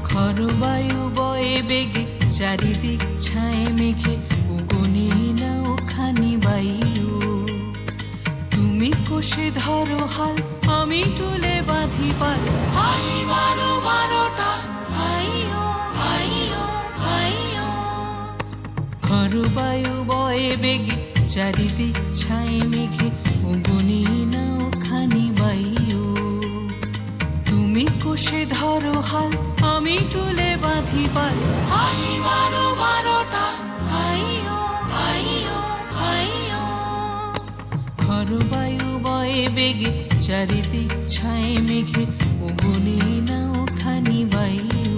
খরবায়ু বয়ে বেগে চারিদিক ছায় মেঘে উগনি নাও খানি বায়ু। তুমি কষে ধরো হাল, আমি তুলে বাঁধি পাল। হাই বারো বারোটা, হাইও হাইও হাইও। খরবায়ু বয়ে বেগে চারিদিক ছায় মেঘে উগনি নাও খানি বায়ু। তুমি কষে ধরো হাল, আমি তুলে বাঁধি পাল। হাই বারো বারোটা, হাইও হাইও হাইও। খরবায়ু বয়ে বেগে চারিদিক ছায় মেঘে উগনি নাও খানি বায়ু।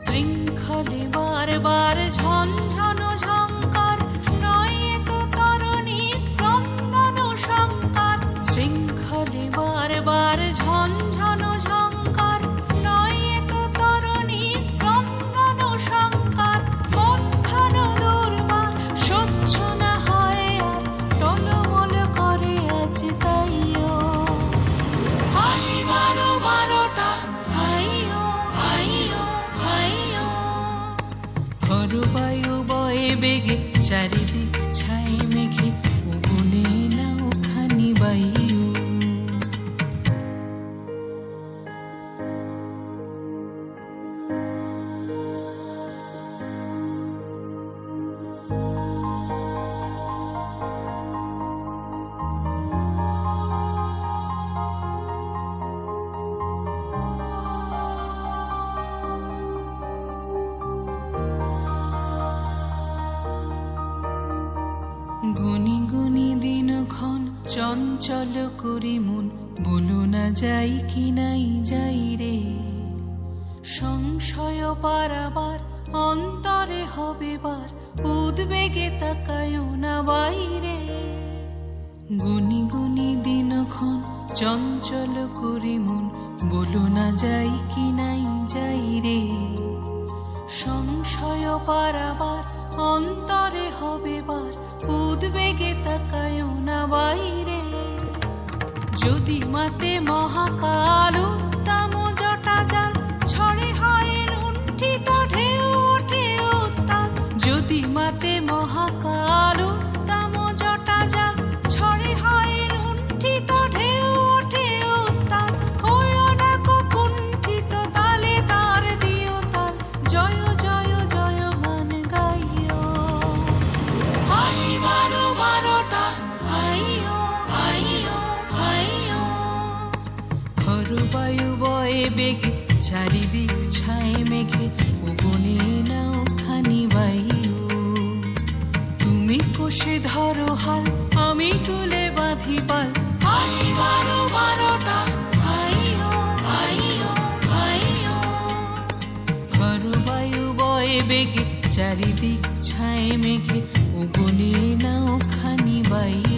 শৃঙ্খলে বারবার ঝনঝন ঝঙ্কার, নয় তো তরণীর ক্রন্দন শঙ্কার। শৃঙ্খলে বারবার ঝনঝন ঝঙ্কার, নয় তো তরণীর ক্রন্দন শঙ্কার। মধ্যাহ্ন দুর্বার সহ্য না হয় আর, টলমল করে আজ তাইও। হাই বারো বারোটা, হাইও হাইও হাইও। খরবায়ু বয়ে বেগে চারিদিক ছায় মেঘে উগনি নাও খানি বায়ু। গুনি গুনি দিনক্ষণ চঞ্চল করি মন, বলো না যাই কি নাই যাই রে। সংশয় পারাবার অন্তরে হবে বার, উদ্বেগে তাকায় না বাইরে। গুনি গুনি দিনক্ষণ চঞ্চল করি মন, বলো না যাই কি নাই যাই রে। সংশয় পারাবার অন্তরে হবে বার, উদ্বেগে তাকায় না বাইরে। যদি মাতে মহাকাল উত্তম জটা জাল, ঝড়ে হয় লুণ্ঠিত ঢেউ ওঠে উত্তাল। যদি মাতে মহাকাল উত্তম জটা জাল, ঝড়ে হয় লুণ্ঠিত ঢেউ ওঠে উত্তাল। হইও না কো কুণ্ঠিত, তালে তার দিও তাল। জয় জয় জয় গান গাইও। হাই বারো বারোটা, হাইও হাইও হাইও। খরবায়ু বয়ে বেগে চারিদিক ছায় মেঘে উগনি নাও খানি বায়ু। তুমি কষে ধরো হাল, আমি তুলে বাঁধি পাল। হাই বারো বারোটা, হাইও হাইও হাইও। খরবায়ু বয়ে বেগে চারিদিক ছায় মেঘে উগনি নাও খানি বায়ু।